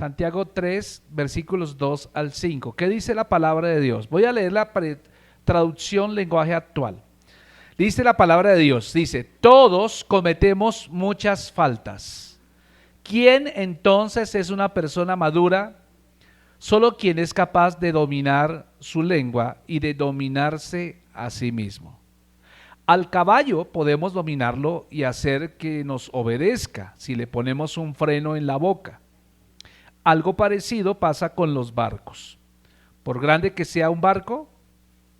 Santiago 3, versículos 2 al 5. ¿Qué dice la palabra de Dios? Voy a leer la traducción lenguaje actual. Dice la palabra de Dios, dice, todos cometemos muchas faltas. ¿Quién entonces es una persona madura? Solo quien es capaz de dominar su lengua y de dominarse a sí mismo. Al caballo podemos dominarlo y hacer que nos obedezca si le ponemos un freno en la boca. Algo parecido pasa con los barcos. Por grande que sea un barco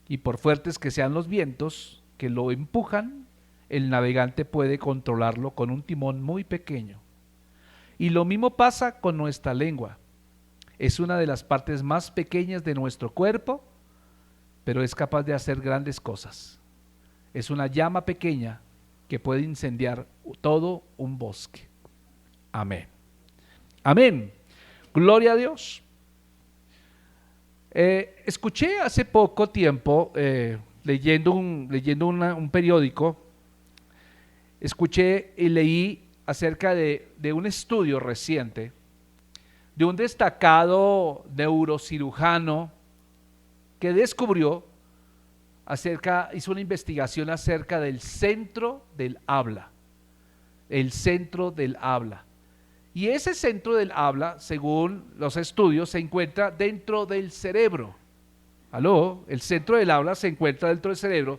y por fuertes que sean los vientos que lo empujan, el navegante puede controlarlo con un timón muy pequeño. Y lo mismo pasa con nuestra lengua. Es una de las partes más pequeñas de nuestro cuerpo, pero es capaz de hacer grandes cosas. Es una llama pequeña que puede incendiar todo un bosque. Amén. Amén. Gloria a Dios. Escuché hace poco tiempo, leyendo un periódico, escuché y leí acerca de un estudio reciente de un destacado neurocirujano que descubrió hizo una investigación acerca del centro del habla, el centro del habla. Y ese centro del habla, según los estudios, se encuentra dentro del cerebro. El centro del habla se encuentra dentro del cerebro.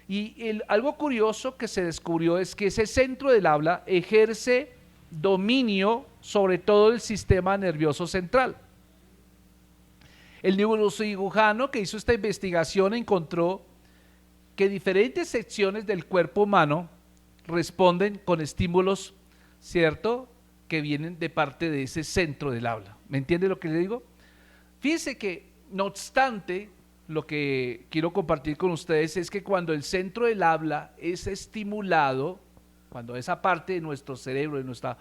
Y algo curioso que se descubrió es que ese centro del habla ejerce dominio sobre todo el sistema nervioso central. El neurocirujano que hizo esta investigación encontró que diferentes secciones del cuerpo humano responden con estímulos, ¿cierto?, que vienen de parte de ese centro del habla. ¿Me entiende lo que le digo? Fíjense que, no obstante, lo que quiero compartir con ustedes es que cuando el centro del habla es estimulado, cuando esa parte de nuestro cerebro, de nuestra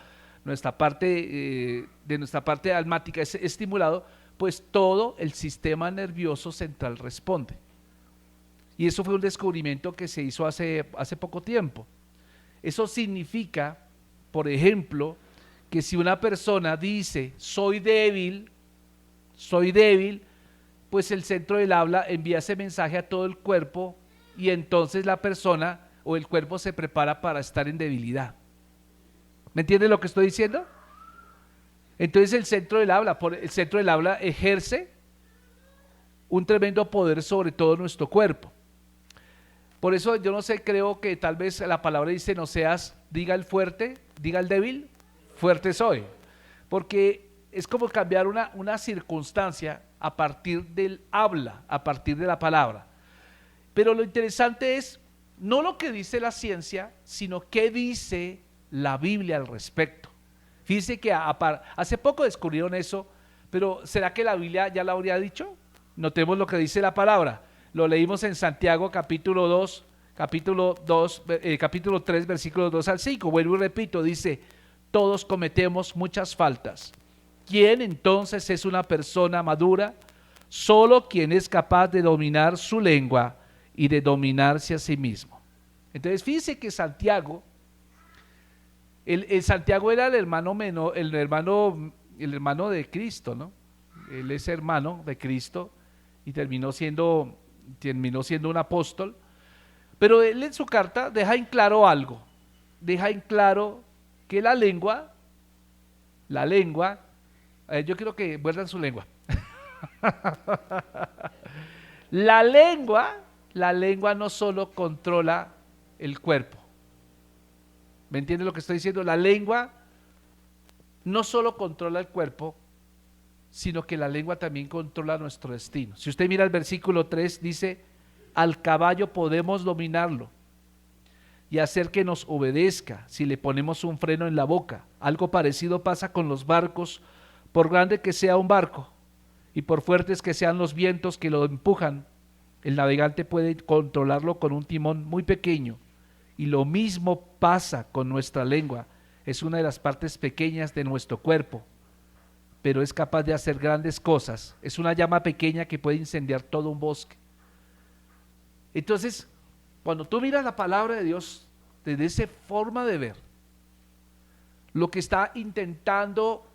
parte almática es estimulado, pues todo el sistema nervioso central responde. Y eso fue un descubrimiento que se hizo hace poco tiempo. Eso significa, por ejemplo, que si una persona dice soy débil, pues el centro del habla envía ese mensaje a todo el cuerpo y entonces la persona o el cuerpo se prepara para estar en debilidad. ¿Me entiende lo que estoy diciendo? Entonces el centro del habla ejerce un tremendo poder sobre todo nuestro cuerpo. Por eso yo no sé, creo que tal vez la palabra dice no seas, diga el fuerte, diga el débil, fuerte soy. Porque es como cambiar una circunstancia a partir del habla, a partir de la palabra. Pero lo interesante es no lo que dice la ciencia, sino qué dice la Biblia al respecto. Fíjense que hace poco descubrieron eso, pero ¿será que la Biblia ya lo habría dicho? Notemos lo que dice la palabra. Lo leímos en Santiago capítulo 3, versículos 2 al 5. Vuelvo y repito, dice, todos cometemos muchas faltas. ¿Quién entonces es una persona madura? Solo quien es capaz de dominar su lengua y de dominarse a sí mismo. Entonces fíjense que Santiago, Santiago era el hermano de Cristo, ¿no? Él es hermano de Cristo y terminó siendo un apóstol, pero él en su carta deja en claro algo, deja en claro que la lengua, yo quiero que muerdan su lengua. La lengua no solo controla el cuerpo. ¿Me entiende lo que estoy diciendo? La lengua no solo controla el cuerpo, sino que la lengua también controla nuestro destino. Si usted mira el versículo 3, dice, al caballo podemos dominarlo y hacer que nos obedezca si le ponemos un freno en la boca. Algo parecido pasa con los barcos, por grande que sea un barco y por fuertes que sean los vientos que lo empujan, el navegante puede controlarlo con un timón muy pequeño. Y lo mismo pasa con nuestra lengua. Es una de las partes pequeñas de nuestro cuerpo, pero es capaz de hacer grandes cosas. Es una llama pequeña que puede incendiar todo un bosque. Entonces, cuando tú miras la palabra de Dios desde esa forma de ver, lo que está intentando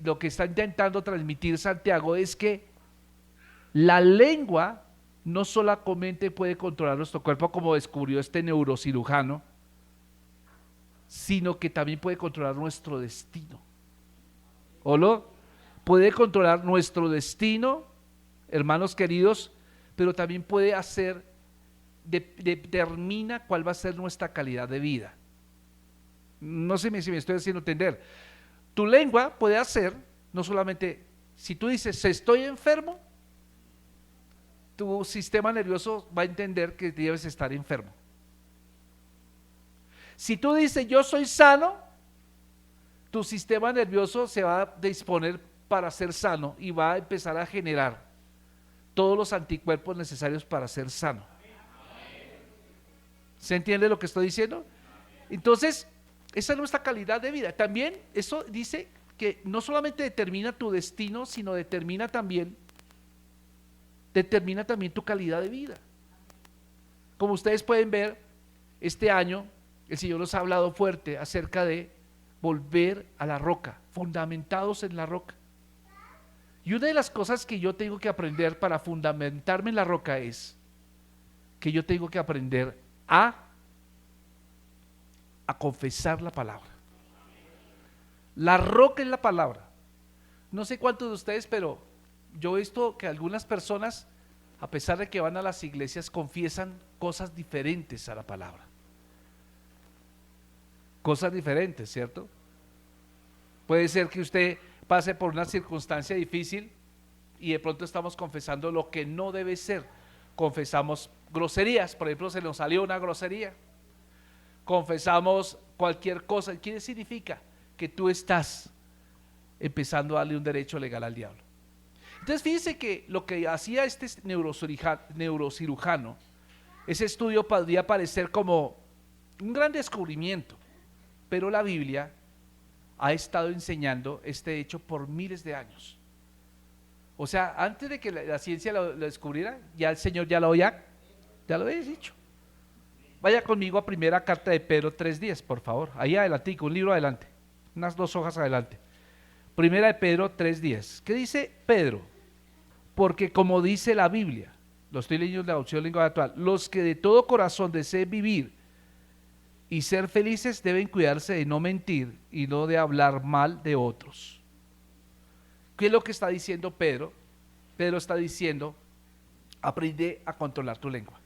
lo que está intentando transmitir Santiago es que la lengua no solamente puede controlar nuestro cuerpo como descubrió este neurocirujano, sino que también puede controlar nuestro destino. ¿O no? Puede controlar nuestro destino, hermanos queridos, pero también puede hacer, determina cuál va a ser nuestra calidad de vida. No sé si me estoy haciendo entender. Tu lengua puede hacer, no solamente, si tú dices estoy enfermo, tu sistema nervioso va a entender que debes estar enfermo. Si tú dices yo soy sano, tu sistema nervioso se va a disponer para ser sano y va a empezar a generar todos los anticuerpos necesarios para ser sano. ¿Se entiende lo que estoy diciendo? Entonces, esa es nuestra calidad de vida. También eso dice que no solamente determina tu destino, sino determina también tu calidad de vida. Como ustedes pueden ver, este año el Señor nos ha hablado fuerte acerca de volver a la roca, fundamentados en la roca. Y una de las cosas que yo tengo que aprender para fundamentarme en la roca es que yo tengo que aprender a confesar la palabra. La roca es la palabra. No sé cuántos de ustedes, pero yo he visto que algunas personas, a pesar de que van a las iglesias, confiesan cosas diferentes a la palabra. Cosas diferentes, ¿cierto? Puede ser que usted pase por una circunstancia difícil y de pronto estamos confesando lo que no debe ser. Confesamos groserías, por ejemplo, se nos salió una grosería. Confesamos cualquier cosa. ¿Qué significa? Que tú estás empezando a darle un derecho legal al diablo. Entonces fíjense que lo que hacía este neurocirujano, ese estudio podría parecer como un gran descubrimiento, pero la Biblia ha estado enseñando este hecho por miles de años. O sea, antes de que la ciencia lo descubriera, ya el Señor ya lo había dicho. Vaya conmigo a primera carta de Pedro 3:10, por favor. Ahí adelantico, un libro adelante, unas 2 hojas adelante. Primera de Pedro 3:10. ¿Qué dice Pedro? Porque como dice la Biblia, lo estoy leyendo en la traducción lengua actual, los que de todo corazón deseen vivir y ser felices deben cuidarse de no mentir y no de hablar mal de otros. ¿Qué es lo que está diciendo Pedro? Pedro está diciendo, aprende a controlar tu lengua.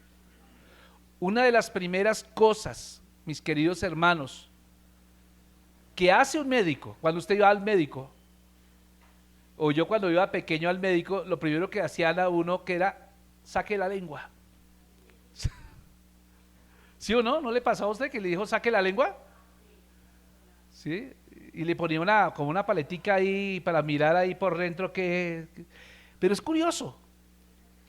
Una de las primeras cosas, mis queridos hermanos, que hace un médico, cuando usted va al médico, o yo cuando iba pequeño al médico, lo primero que hacían a uno que era, saque la lengua. ¿Sí o no? ¿No le pasó a usted que le dijo saque la lengua? ¿Sí? Y le ponía como una paletica ahí para mirar ahí por dentro pero es curioso.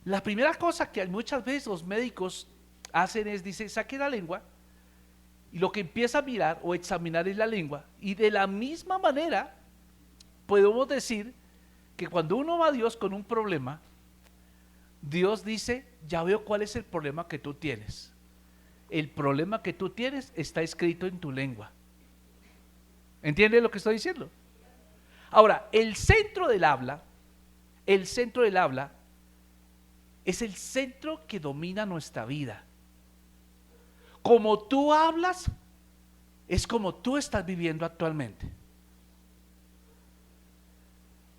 La primera cosa que muchas veces los médicos hacen es, dice, saque la lengua, y lo que empieza a mirar o examinar es la lengua, y de la misma manera podemos decir que cuando uno va a Dios con un problema, Dios dice, ya veo cuál es el problema que tú tienes. El problema que tú tienes está escrito en tu lengua. ¿Entiendes lo que estoy diciendo? Ahora, el centro del habla es el centro que domina nuestra vida. Como tú hablas, es como tú estás viviendo actualmente.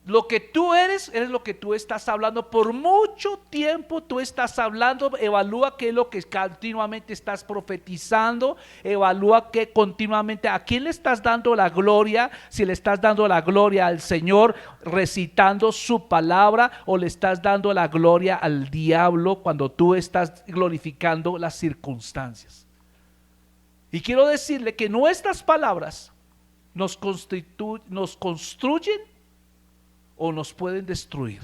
Lo que tú eres lo que tú estás hablando. Por mucho tiempo tú estás hablando. Evalúa qué es lo que continuamente estás profetizando. Evalúa que continuamente a quién le estás dando la gloria. Si le estás dando la gloria al Señor recitando su palabra, o le estás dando la gloria al diablo cuando tú estás glorificando las circunstancias. Y quiero decirle que nuestras palabras nos construyen o nos pueden destruir.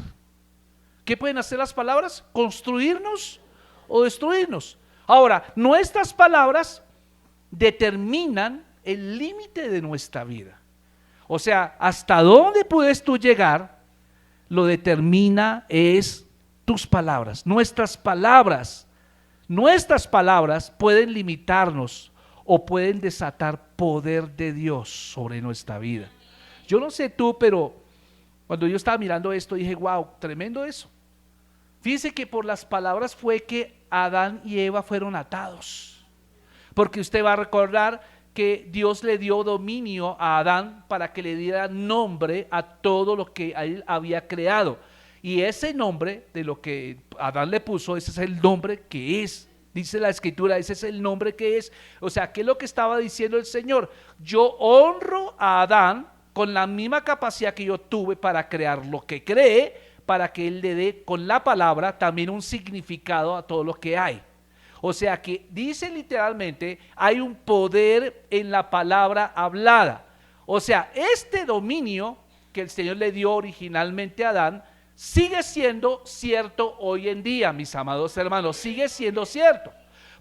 ¿Qué pueden hacer las palabras? ¿Construirnos o destruirnos? Ahora, nuestras palabras determinan el límite de nuestra vida. O sea, hasta dónde puedes tú llegar, lo determina es tus palabras. Nuestras palabras pueden limitarnos o pueden desatar poder de Dios sobre nuestra vida. Yo no sé tú, pero cuando yo estaba mirando esto dije, wow, tremendo eso. Fíjense que por las palabras fue que Adán y Eva fueron atados. Porque usted va a recordar que Dios le dio dominio a Adán para que le diera nombre a todo lo que él había creado. Y ese nombre de lo que Adán le puso, ese es el nombre que es. Dice la escritura, ese es el nombre que es. O sea, ¿qué es lo que estaba diciendo el Señor? Yo honro a Adán con la misma capacidad que yo tuve para crear lo que cree, para que él le dé con la palabra también un significado a todo lo que hay. O sea que dice literalmente, hay un poder en la palabra hablada. O sea, este dominio que el Señor le dio originalmente a Adán, sigue siendo cierto hoy en día, mis amados hermanos, sigue siendo cierto.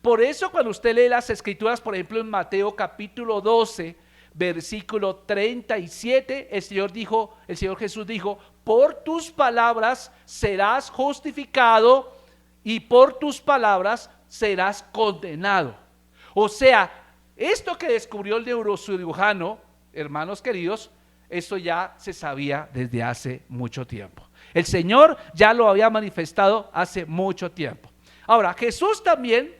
Por eso cuando usted lee las escrituras, por ejemplo en Mateo capítulo 12, versículo 37, el Señor Jesús dijo, por tus palabras serás justificado y por tus palabras serás condenado. O sea, esto que descubrió el neurocirujano, hermanos queridos, esto ya se sabía desde hace mucho tiempo. El Señor ya lo había manifestado hace mucho tiempo. Ahora, Jesús también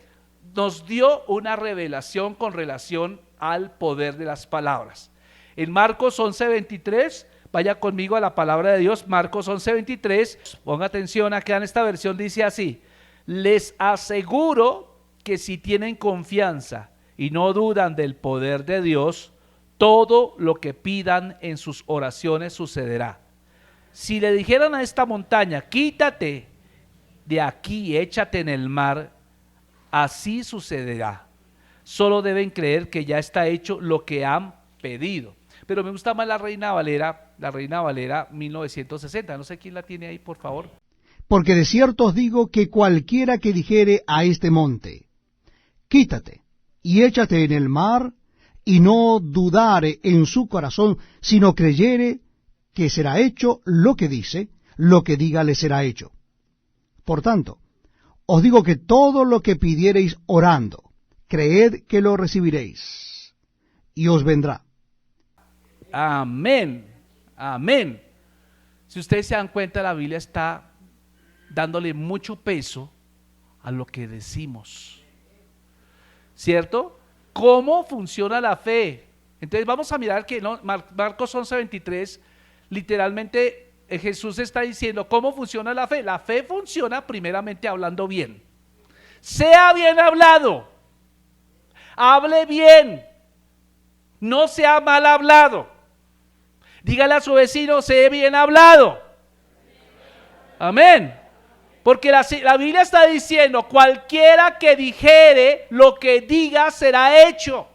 nos dio una revelación con relación al poder de las palabras. En Marcos 11:23, vaya conmigo a la palabra de Dios, Marcos 11:23, ponga atención acá en esta versión, dice así: les aseguro que si tienen confianza y no dudan del poder de Dios, todo lo que pidan en sus oraciones sucederá. Si le dijeran a esta montaña, quítate de aquí, échate en el mar, así sucederá. Solo deben creer que ya está hecho lo que han pedido. Pero me gusta más la Reina Valera 1960. No sé quién la tiene ahí, por favor. Porque de cierto os digo que cualquiera que dijere a este monte, quítate y échate en el mar, y no dudare en su corazón, sino creyere que será hecho lo que dice, lo que diga le será hecho. Por tanto, os digo que todo lo que pidiereis orando, creed que lo recibiréis, y os vendrá. Amén, amén. Si ustedes se dan cuenta, la Biblia está dándole mucho peso a lo que decimos, ¿cierto? ¿Cómo funciona la fe? Entonces vamos a mirar que Marcos 11:23, literalmente Jesús está diciendo cómo funciona la fe. La fe funciona primeramente hablando bien. Sea bien hablado, hable bien, no sea mal hablado. Dígale a su vecino, sea bien hablado. Amén. Porque la Biblia está diciendo, cualquiera que dijere, lo que diga será hecho.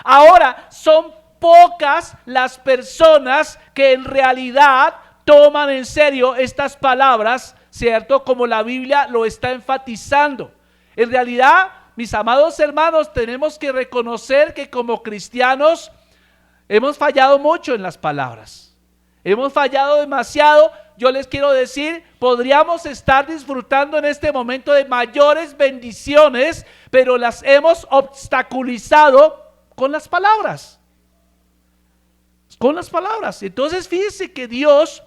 Ahora, son pocas las personas que en realidad toman en serio estas palabras, ¿cierto? Como la Biblia lo está enfatizando. En realidad, mis amados hermanos, tenemos que reconocer que como cristianos hemos fallado mucho en las palabras. Hemos fallado demasiado. Yo les quiero decir, podríamos estar disfrutando en este momento de mayores bendiciones, pero las hemos obstaculizado con las palabras. Con las palabras. Entonces fíjense que Dios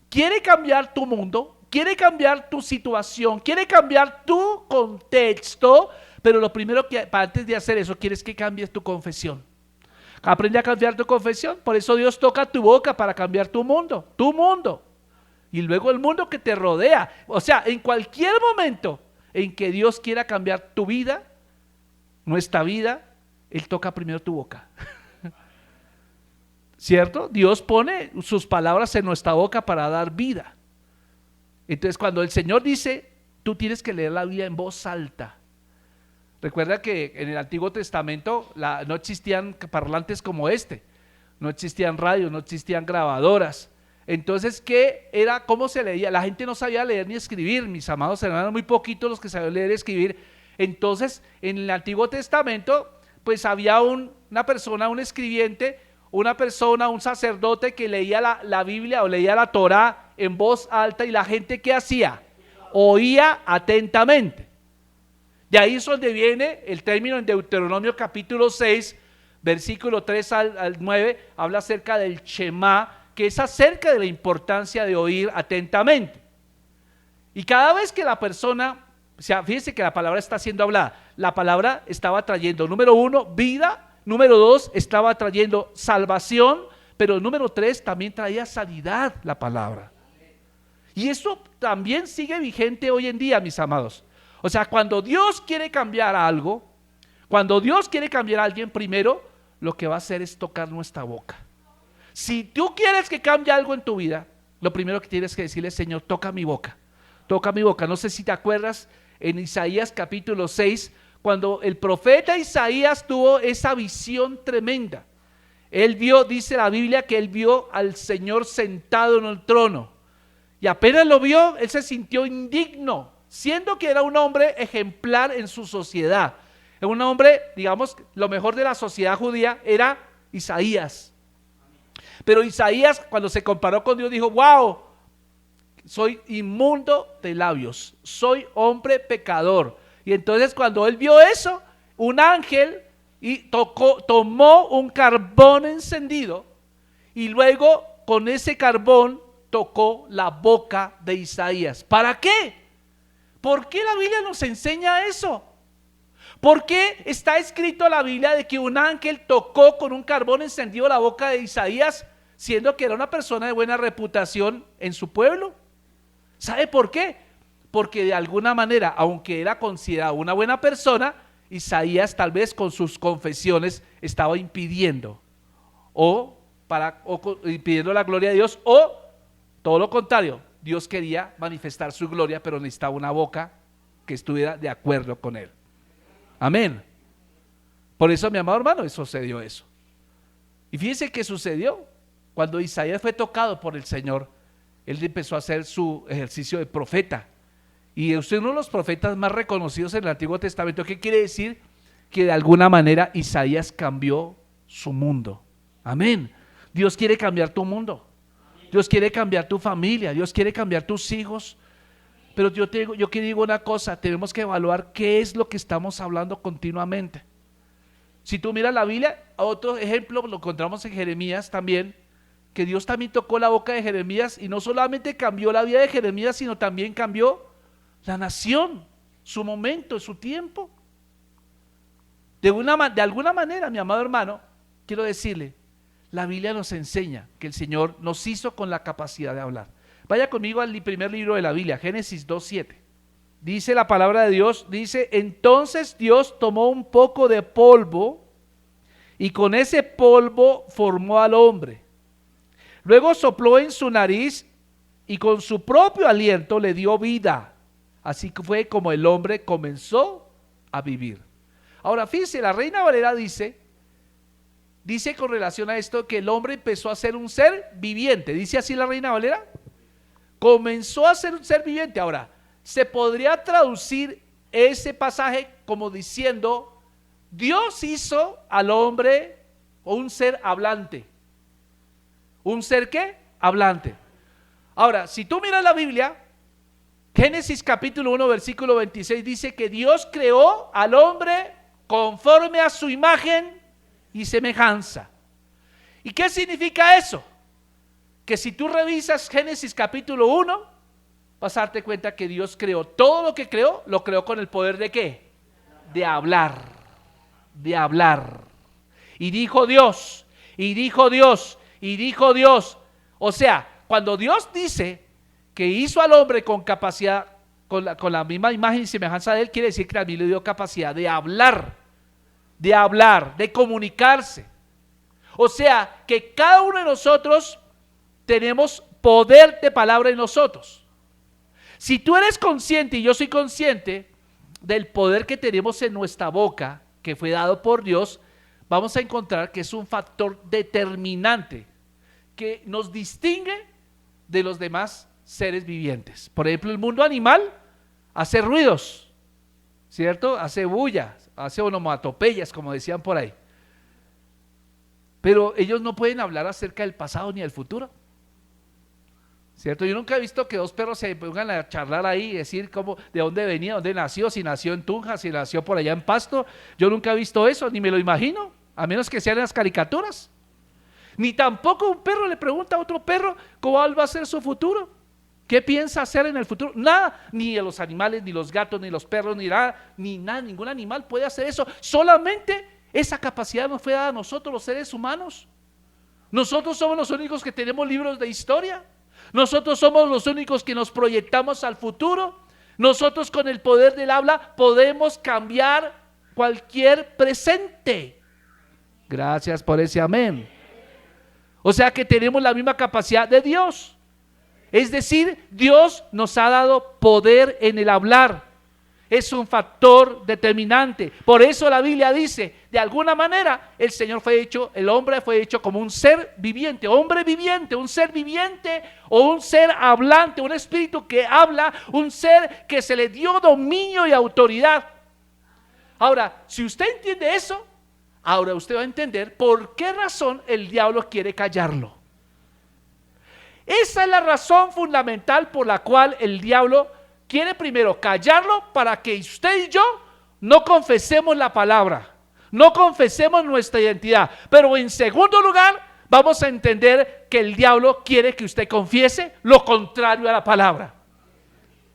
quiere cambiar tu mundo, quiere cambiar tu situación, quiere cambiar tu contexto, pero lo primero que antes de hacer eso, quieres que cambies tu confesión. Aprende a cambiar tu confesión. Por eso Dios toca tu boca para cambiar tu mundo. Y luego el mundo que te rodea. O sea, en cualquier momento en que Dios quiera cambiar tu vida, nuestra vida, Él toca primero tu boca. ¿Cierto? Dios pone sus palabras en nuestra boca para dar vida. Entonces cuando el Señor dice, tú tienes que leer la Biblia en voz alta. Recuerda que en el Antiguo Testamento no existían parlantes como este. No existían radios, no existían grabadoras. Entonces, ¿qué era? ¿Cómo se leía? La gente no sabía leer ni escribir, mis amados hermanos, muy poquitos los que sabían leer y escribir. Entonces, en el Antiguo Testamento, pues había una persona, un escribiente, una persona, un sacerdote que leía la Biblia o leía la Torá en voz alta, y la gente, ¿qué hacía? Oía atentamente. De ahí es donde viene el término en Deuteronomio capítulo 6, Versículo 3 al 9 habla acerca del Shema, que es acerca de la importancia de oír atentamente. Y cada vez que la persona, o sea, fíjense que la palabra está siendo hablada, la palabra estaba trayendo, número 1, vida, número 2, estaba trayendo salvación, pero número 3, también traía sanidad la palabra. Y eso también sigue vigente hoy en día, mis amados. O sea, cuando Dios quiere cambiar algo, cuando Dios quiere cambiar a alguien, primero lo que va a hacer es tocar nuestra boca. Si tú quieres que cambie algo en tu vida, lo primero que tienes que decirle: Señor, toca mi boca, toca mi boca. No sé si te acuerdas en Isaías capítulo 6, cuando el profeta Isaías tuvo esa visión tremenda. Él vio, dice la Biblia, que él vio al Señor sentado en el trono. Y apenas lo vio, él se sintió indigno, siendo que era un hombre ejemplar en su sociedad. Un hombre, digamos, lo mejor de la sociedad judía era Isaías. Pero Isaías, cuando se comparó con Dios, dijo: wow, soy inmundo de labios, soy hombre pecador. Y entonces cuando él vio eso, un ángel tomó un carbón encendido y luego con ese carbón tocó la boca de Isaías. ¿Para qué? ¿Por qué la Biblia nos enseña eso? ¿Por qué está escrito en la Biblia de que un ángel tocó con un carbón encendido la boca de Isaías, siendo que era una persona de buena reputación en su pueblo? ¿Sabe por qué? Porque de alguna manera, aunque era considerado una buena persona, Isaías tal vez con sus confesiones estaba impidiendo impidiendo la gloria de Dios, o todo lo contrario, Dios quería manifestar su gloria, pero necesitaba una boca que estuviera de acuerdo con él. Amén. Por eso, mi amado hermano, sucedió eso. Y fíjense que sucedió cuando Isaías fue tocado por el Señor. Él empezó a hacer su ejercicio de profeta. Y es uno de los profetas más reconocidos en el Antiguo Testamento. ¿Qué quiere decir? Que de alguna manera Isaías cambió su mundo. Amén. Dios quiere cambiar tu mundo. Dios quiere cambiar tu familia. Dios quiere cambiar tus hijos. Pero yo que digo una cosa, tenemos que evaluar qué es lo que estamos hablando continuamente. Si tú miras la Biblia, otro ejemplo lo encontramos en Jeremías también, que Dios también tocó la boca de Jeremías y no solamente cambió la vida de Jeremías, sino también cambió la nación, su momento, su tiempo. De alguna manera, mi amado hermano, quiero decirle, la Biblia nos enseña que el Señor nos hizo con la capacidad de hablar. Vaya conmigo al primer libro de la Biblia, Génesis 2:7. Dice la palabra de Dios, dice: entonces Dios tomó un poco de polvo y con ese polvo formó al hombre. Luego sopló en su nariz y con su propio aliento le dio vida. Así que fue como el hombre comenzó a vivir. Ahora fíjense, la Reina Valera dice con relación a esto que el hombre empezó a ser un ser viviente. ¿Dice así la Reina Valera? Comenzó a ser un ser viviente. Ahora, se podría traducir ese pasaje como diciendo: Dios hizo al hombre un ser hablante. ¿Un ser qué? Hablante. Ahora, si tú miras la Biblia, Génesis capítulo 1 versículo 26 dice que Dios creó al hombre conforme a su imagen y semejanza. ¿Y qué significa eso? Que si tú revisas Génesis capítulo 1, vas a darte cuenta que Dios creó todo lo que creó, lo creó con el poder de ¿qué? De hablar, de hablar. Y dijo Dios, y dijo Dios, y dijo Dios. O sea, cuando Dios dice que hizo al hombre con capacidad, con la misma imagen y semejanza de él, quiere decir que también le dio capacidad de hablar, de comunicarse. O sea, que cada uno de nosotros tenemos poder de palabra en nosotros. Si tú eres consciente y yo soy consciente del poder que tenemos en nuestra boca, que fue dado por Dios, vamos a encontrar que es un factor determinante que nos distingue de los demás seres vivientes. Por ejemplo, el mundo animal hace ruidos, ¿cierto? Hace bulla, hace onomatopeyas, como decían por ahí. Pero ellos no pueden hablar acerca del pasado ni del futuro, ¿cierto? Yo nunca he visto que dos perros se pongan a charlar ahí y decir de dónde venía, dónde nació, si nació en Tunja, si nació por allá en Pasto. Yo nunca he visto eso, ni me lo imagino. a menos que sean las caricaturas. Ni tampoco un perro le pregunta a otro perro cuál va a ser su futuro. ¿Qué piensa hacer en el futuro? Nada, ni los animales, ni los gatos, ni los perros, ni nada, ningún animal puede hacer eso. Solamente esa capacidad nos fue dada a nosotros los seres humanos. Nosotros somos los únicos que tenemos libros de historia. Nosotros somos los únicos que nos proyectamos al futuro. Nosotros con el poder del habla podemos cambiar cualquier presente. Gracias por ese amén. O sea que tenemos la misma capacidad de Dios. Es decir, Dios nos ha dado poder en el hablar. Es un factor determinante. Por eso la Biblia dice, de alguna manera, el hombre fue hecho como un ser viviente, hombre viviente, un ser viviente o un ser hablante, un espíritu que habla, un ser que se le dio dominio y autoridad. Ahora, si usted entiende eso, ahora usted va a entender por qué razón el diablo quiere callarlo. Esa es la razón fundamental por la cual el diablo quiere primero callarlo, para que usted y yo no confesemos la palabra, no confesemos nuestra identidad. Pero en segundo lugar, vamos a entender que el diablo quiere que usted confiese lo contrario a la palabra.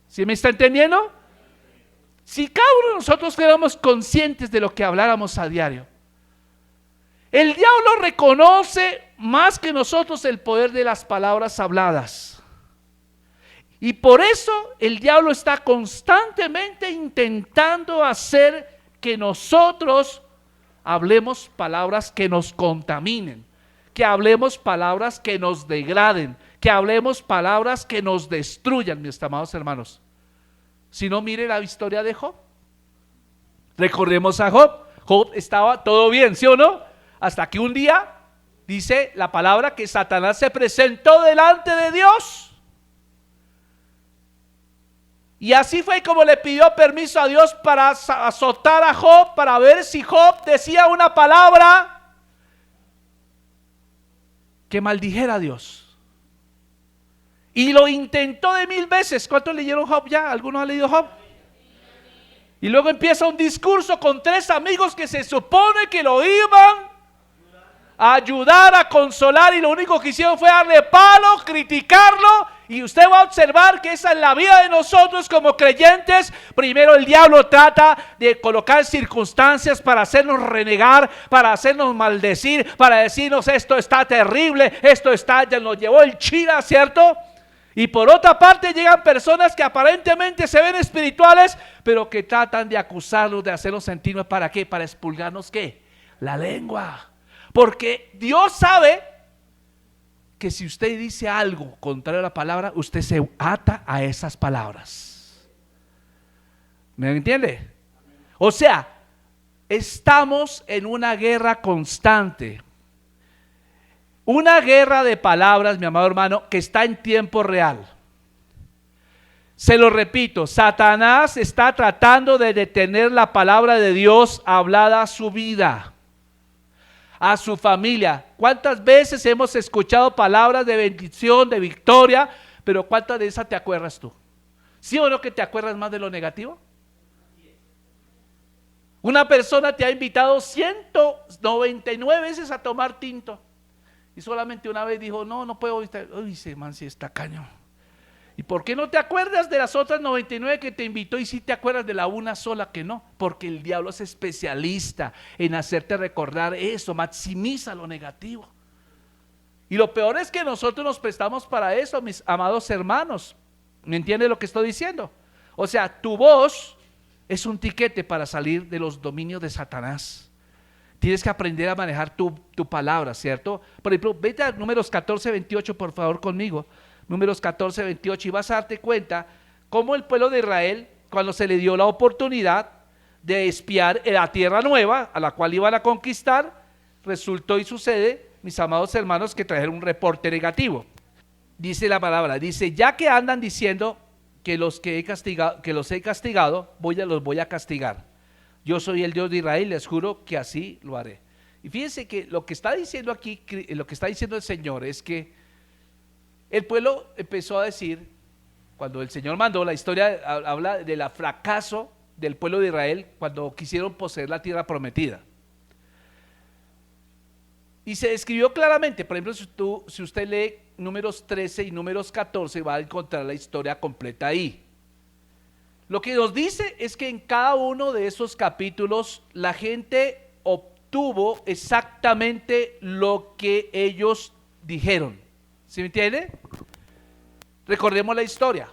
¿Sí me está entendiendo? Si cada uno de nosotros fuéramos conscientes de lo que habláramos a diario, el diablo reconoce más que nosotros el poder de las palabras habladas. Y por eso el diablo está constantemente intentando hacer que nosotros hablemos palabras que nos contaminen, que hablemos palabras que nos degraden, que hablemos palabras que nos destruyan, mis amados hermanos. Si no, mire la historia de Job. Recordemos a Job. Job estaba todo bien, ¿sí o no? Hasta que un día, dice la palabra, que Satanás se presentó delante de Dios. Y así fue como le pidió permiso a Dios para azotar a Job, para ver si Job decía una palabra que maldijera a Dios. Y lo intentó de 1000 veces. ¿Cuántos leyeron Job ya? ¿Algunos han leído Job? Y luego empieza un discurso con 3 amigos que se supone que lo iban a ayudar, a consolar, y lo único que hicieron fue darle palo, criticarlo. Y usted va a observar que esa es la vida de nosotros como creyentes. Primero el diablo trata de colocar circunstancias para hacernos renegar, para hacernos maldecir, para decirnos esto está terrible, ya nos llevó el chira, ¿cierto? Y por otra parte llegan personas que aparentemente se ven espirituales, pero que tratan de acusarlos, de hacerlos sentirnos, ¿para qué? Para expulgarnos, ¿qué? La lengua. Porque Dios sabe que si usted dice algo contrario a la palabra, usted se ata a esas palabras. ¿Me entiende? O sea, estamos en una guerra constante. Una guerra de palabras, mi amado hermano, que está en tiempo real. Se lo repito, Satanás está tratando de detener la palabra de Dios hablada a su vida, a su familia. ¿Cuántas veces hemos escuchado palabras de bendición, de victoria? Pero ¿cuántas de esas te acuerdas tú? ¿Sí o no que te acuerdas más de lo negativo? Una persona te ha invitado 199 veces a tomar tinto y solamente una vez dijo, no puedo. Uy, ese man sí está cañón. ¿Y por qué no te acuerdas de las otras 99 que te invitó y sí te acuerdas de la una sola que no? Porque el diablo es especialista en hacerte recordar eso, maximiza lo negativo. Y lo peor es que nosotros nos prestamos para eso, mis amados hermanos. ¿Me entiendes lo que estoy diciendo? O sea, tu voz es un tiquete para salir de los dominios de Satanás. Tienes que aprender a manejar tu palabra, ¿cierto? Por ejemplo, vete a Números 14:28 por favor conmigo. Números 14:28, y vas a darte cuenta cómo el pueblo de Israel, cuando se le dio la oportunidad de espiar la tierra nueva a la cual iban a conquistar, resultó y sucede, mis amados hermanos, que trajeron un reporte negativo. Dice la palabra, dice, ya que andan diciendo que los he castigado, los voy a castigar. Yo soy el Dios de Israel, les juro que así lo haré. Y fíjense que lo que está diciendo aquí, lo que está diciendo el Señor es que el pueblo empezó a decir, cuando el Señor mandó, la historia habla del fracaso del pueblo de Israel cuando quisieron poseer la tierra prometida. Y se describió claramente. Por ejemplo, si usted lee Números 13 y Números 14, va a encontrar la historia completa ahí. Lo que nos dice es que en cada uno de esos capítulos la gente obtuvo exactamente lo que ellos dijeron. ¿Sí me entiende? Recordemos la historia.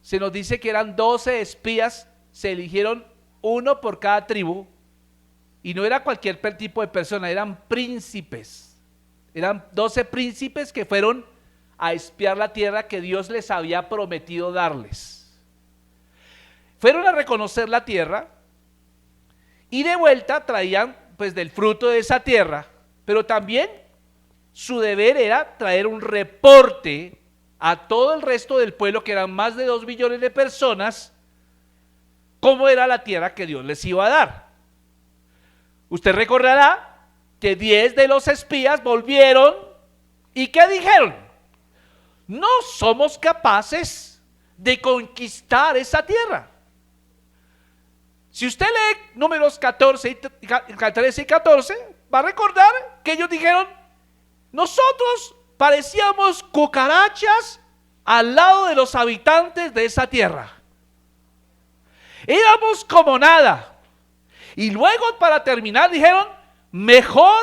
Se nos dice que eran 12 espías, se eligieron uno por cada tribu, y no era cualquier tipo de persona, eran príncipes. Eran 12 príncipes que fueron a espiar la tierra que Dios les había prometido darles. Fueron a reconocer la tierra y de vuelta traían pues del fruto de esa tierra, pero también su deber era traer un reporte a todo el resto del pueblo, que eran más de 2 millones de personas, cómo era la tierra que Dios les iba a dar. Usted recordará que 10 de los espías volvieron y ¿qué dijeron? No somos capaces de conquistar esa tierra. Si usted lee Números 13 y 14, va a recordar que ellos dijeron, nosotros parecíamos cucarachas al lado de los habitantes de esa tierra. Éramos como nada. Y luego, para terminar, dijeron, mejor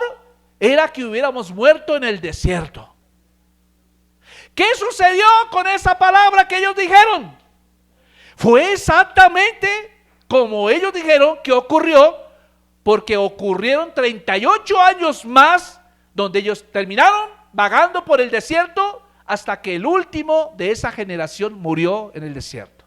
era que hubiéramos muerto en el desierto. ¿Qué sucedió con esa palabra que ellos dijeron? Fue exactamente como ellos dijeron que ocurrió, porque ocurrieron 38 años más donde ellos terminaron vagando por el desierto hasta que el último de esa generación murió en el desierto.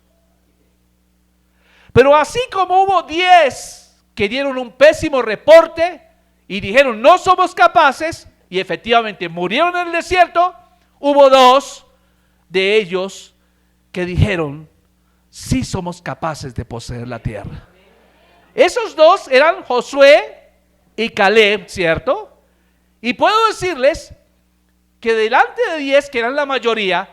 Pero así como hubo 10 que dieron un pésimo reporte y dijeron no somos capaces, y efectivamente murieron en el desierto, hubo 2 de ellos que dijeron sí somos capaces de poseer la tierra. Esos 2 eran Josué y Caleb, ¿cierto? Y puedo decirles que delante de 10, que eran la mayoría,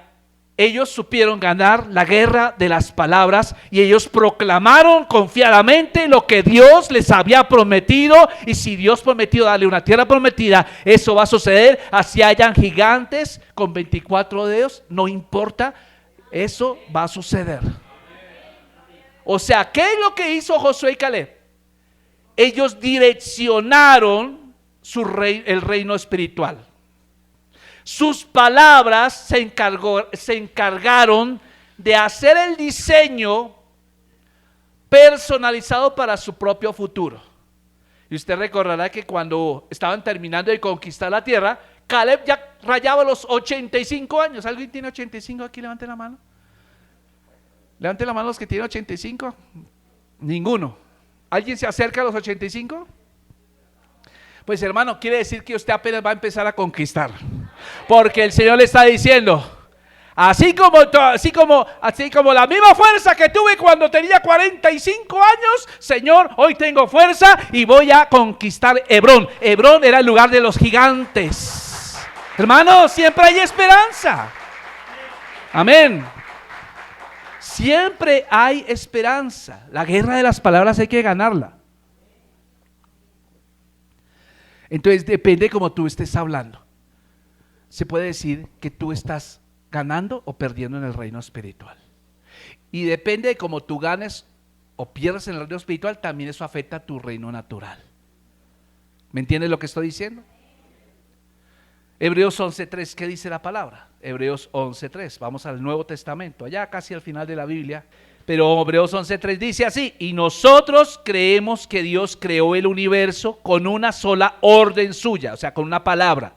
ellos supieron ganar la guerra de las palabras y ellos proclamaron confiadamente lo que Dios les había prometido. Y si Dios prometió darle una tierra prometida, eso va a suceder. Así hayan gigantes con 24 dedos, no importa, eso va a suceder. O sea, ¿qué es lo que hizo Josué y Caleb? Ellos direccionaron el reino espiritual. Sus palabras se encargaron de hacer el diseño personalizado para su propio futuro. Y usted recordará que cuando estaban terminando de conquistar la tierra, Caleb ya rayaba los 85 años. ¿Alguien tiene 85 aquí? Levante la mano. Levante la mano los que tienen 85. Ninguno. ¿Alguien se acerca a los 85? Pues hermano, quiere decir que usted apenas va a empezar a conquistar. Porque el Señor le está diciendo, así como la misma fuerza que tuve cuando tenía 45 años, Señor, hoy tengo fuerza y voy a conquistar Hebrón. Hebrón era el lugar de los gigantes. Hermano, siempre hay esperanza. Amén. Siempre hay esperanza. La guerra de las palabras hay que ganarla. Entonces depende cómo tú estés hablando. Se puede decir que tú estás ganando o perdiendo en el reino espiritual. Y depende de cómo tú ganes o pierdas en el reino espiritual, también eso afecta a tu reino natural. ¿Me entiendes lo que estoy diciendo? Hebreos 11:3, ¿qué dice la palabra? Hebreos 11:3, vamos al Nuevo Testamento, allá casi al final de la Biblia. Pero Hebreos 11:3 dice así: y nosotros creemos que Dios creó el universo con una sola orden suya, o sea, con una palabra.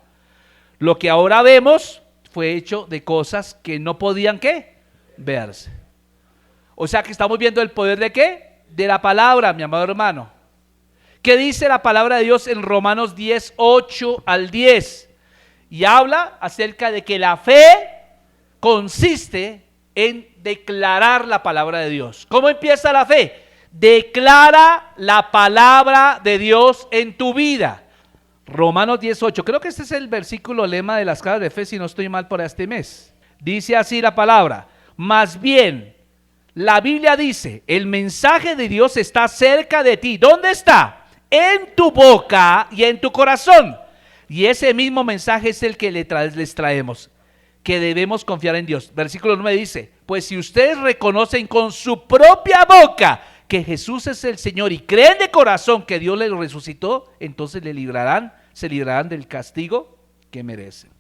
Lo que ahora vemos fue hecho de cosas que no podían, ¿qué? Verse. O sea que estamos viendo el poder de ¿qué? De la palabra, mi amado hermano. ¿Qué dice la palabra de Dios en Romanos 10:8-10? Y habla acerca de que la fe consiste en declarar la palabra de Dios. ¿Cómo empieza la fe? Declara la palabra de Dios en tu vida. Romanos 10:8, creo que este es el versículo lema de las casas de fe, si no estoy mal, por este mes. Dice así la palabra: más bien, la Biblia dice, el mensaje de Dios está cerca de ti. ¿Dónde está? En tu boca y en tu corazón. Y ese mismo mensaje es el que les traemos, que debemos confiar en Dios. Versículo 9 dice, pues si ustedes reconocen con su propia boca que Jesús es el Señor y creen de corazón que Dios le resucitó, entonces se librarán del castigo que merecen.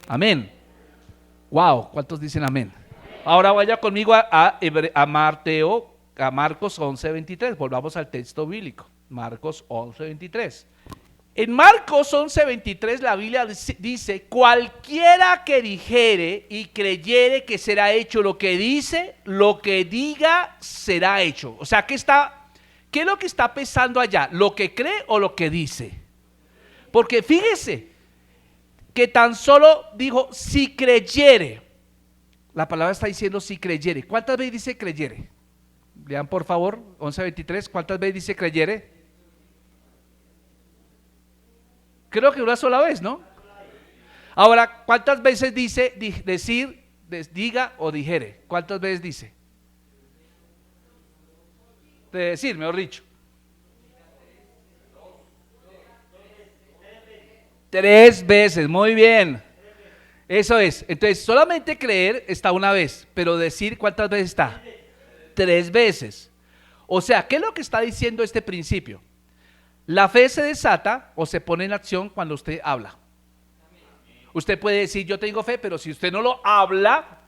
Amén. Wow, ¿cuántos dicen amén? Ahora vaya conmigo a Marcos 11:23. Volvamos al texto bíblico. Marcos 11:23. En Marcos 11:23 la Biblia dice, cualquiera que dijere y creyere que será hecho lo que dice, lo que diga será hecho. O sea, ¿qué es lo que está pesando allá? ¿Lo que cree o lo que dice? Porque fíjese que tan solo dijo, si creyere. La palabra está diciendo si creyere. ¿Cuántas veces dice creyere? Lean por favor, 11:23, ¿cuántas veces dice creyere? Creo que una sola vez, ¿no? Ahora, ¿cuántas veces dice decir, diga o dijere? ¿Cuántas veces dice? De decir, mejor dicho. 3 veces, muy bien. Eso es. Entonces, solamente creer está una vez, pero decir, ¿cuántas veces está? 3 veces. O sea, ¿qué es lo que está diciendo este principio? La fe se desata o se pone en acción cuando usted habla. Usted puede decir, yo tengo fe, pero si usted no lo habla,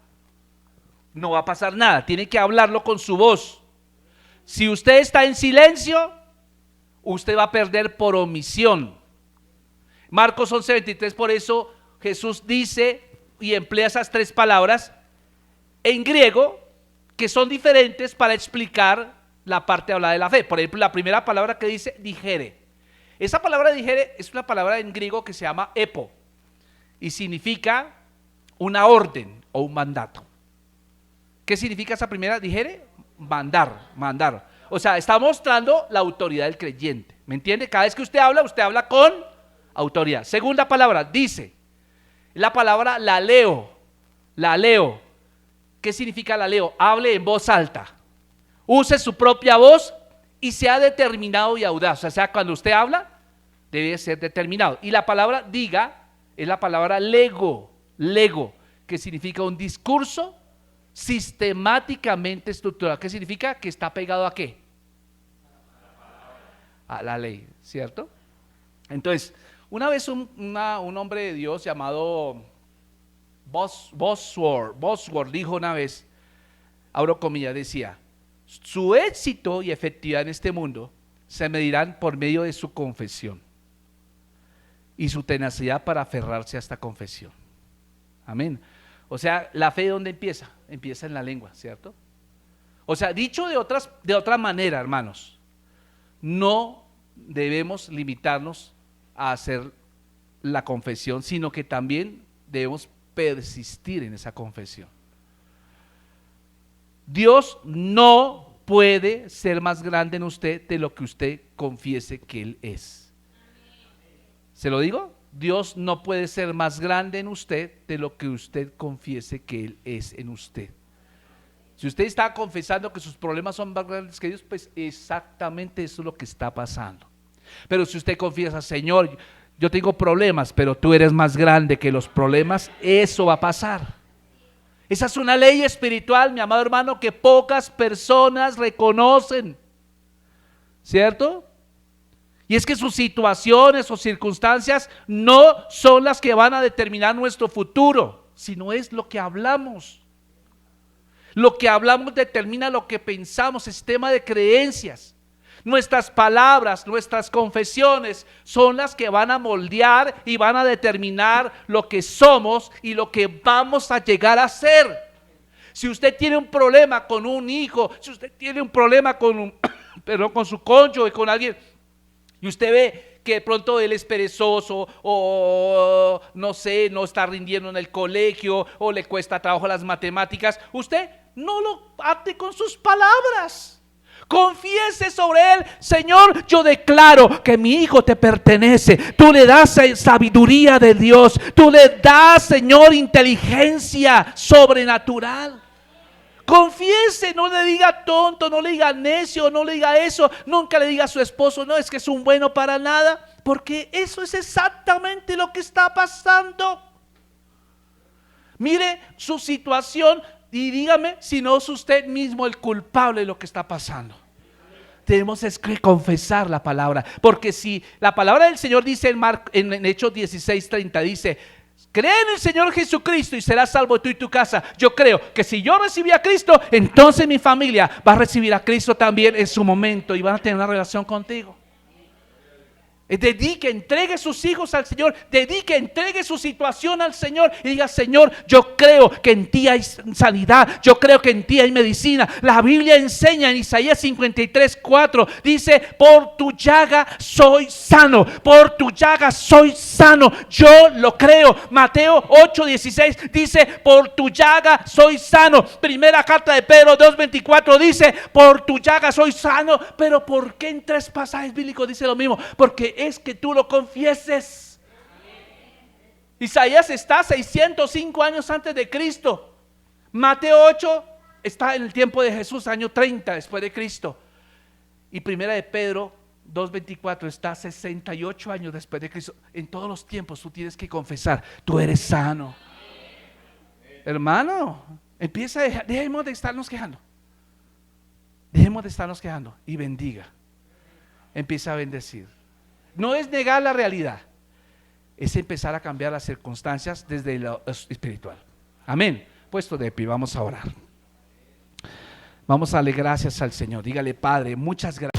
no va a pasar nada. Tiene que hablarlo con su voz. Si usted está en silencio, usted va a perder por omisión. Marcos 11:23, por eso Jesús dice y emplea esas 3 palabras en griego que son diferentes para explicar la parte hablada de la fe. Por ejemplo, la primera palabra que dice, dijere. Esa palabra dijere es una palabra en griego que se llama epo y significa una orden o un mandato. ¿Qué significa esa primera? Dijere, mandar. O sea, está mostrando la autoridad del creyente. ¿Me entiende? Cada vez que usted habla con autoridad. Segunda palabra, dice. La palabra la leo. ¿Qué significa la leo? Hable en voz alta. Use su propia voz y sea determinado y audaz. O sea, cuando usted habla, debe ser determinado. Y la palabra diga es la palabra lego, que significa un discurso sistemáticamente estructurado. ¿Qué significa? Que está pegado ¿a qué? A la ley, ¿cierto? Entonces, una vez un hombre de Dios llamado Bosworth dijo una vez, abro comillas, decía, su éxito y efectividad en este mundo se medirán por medio de su confesión y su tenacidad para aferrarse a esta confesión. Amén. O sea, la fe, ¿dónde empieza? Empieza en la lengua, ¿cierto? O sea, dicho de otra manera, hermanos, no debemos limitarnos a hacer la confesión, sino que también debemos persistir en esa confesión. Dios no puede ser más grande en usted de lo que usted confiese que Él es. ¿Se lo digo? Dios no puede ser más grande en usted de lo que usted confiese que Él es en usted. Si usted está confesando que sus problemas son más grandes que Dios, pues exactamente eso es lo que está pasando. Pero si usted confiesa, Señor, yo tengo problemas, pero tú eres más grande que los problemas, eso va a pasar. Esa es una ley espiritual, mi amado hermano, que pocas personas reconocen, ¿cierto? Y es que sus situaciones o circunstancias no son las que van a determinar nuestro futuro, sino es lo que hablamos. Lo que hablamos determina lo que pensamos, sistema de creencias. Nuestras palabras, nuestras confesiones son las que van a moldear y van a determinar lo que somos y lo que vamos a llegar a ser. Si usted tiene un problema con un hijo, si usted tiene un problema con su cónyuge, con alguien, y usted ve que de pronto él es perezoso o no sé, no está rindiendo en el colegio o le cuesta trabajo las matemáticas, usted no lo ate con sus palabras. Confiese sobre él, Señor, yo declaro que mi hijo te pertenece. Tú le das sabiduría de Dios. Tú le das, Señor, inteligencia sobrenatural. Confiese, no le diga tonto, no le diga necio, no le diga eso. Nunca le diga a su esposo, no, es que es un bueno para nada. Porque eso es exactamente lo que está pasando. Mire su situación y dígame si no es usted mismo el culpable de lo que está pasando. Tenemos que confesar la palabra, porque si la palabra del Señor dice en Hechos 16:30, dice: cree en el Señor Jesucristo y serás salvo tú y tu casa. Yo creo que si yo recibí a Cristo, entonces mi familia va a recibir a Cristo también en su momento y van a tener una relación contigo. Dedique, entregue sus hijos al Señor, dedique, entregue su situación al Señor y diga: Señor, yo creo que en ti hay sanidad, yo creo que en ti hay medicina. La Biblia enseña en Isaías 53:4, dice: por tu llaga soy sano, por tu llaga soy sano. Yo lo creo. Mateo 8:16 dice: por tu llaga soy sano. Primera carta de Pedro 2:24 dice: por tu llaga soy sano. Pero ¿por qué en 3 pasajes bíblicos dice lo mismo? Porque es que tú lo confieses. Isaías está 605 años antes de Cristo. Mateo 8 está en el tiempo de Jesús, año 30 después de Cristo. Y primera de Pedro 2:24 está 68 años después de Cristo. En todos los tiempos tú tienes que confesar: tú eres sano. Hermano, empieza a dejemos de estarnos quejando. Dejemos de estarnos quejando y bendiga. Empieza a bendecir. No es negar la realidad, es empezar a cambiar las circunstancias desde lo espiritual. Amén. Puesto de pie, vamos a orar. Vamos a darle gracias al Señor. Dígale: Padre, muchas gracias.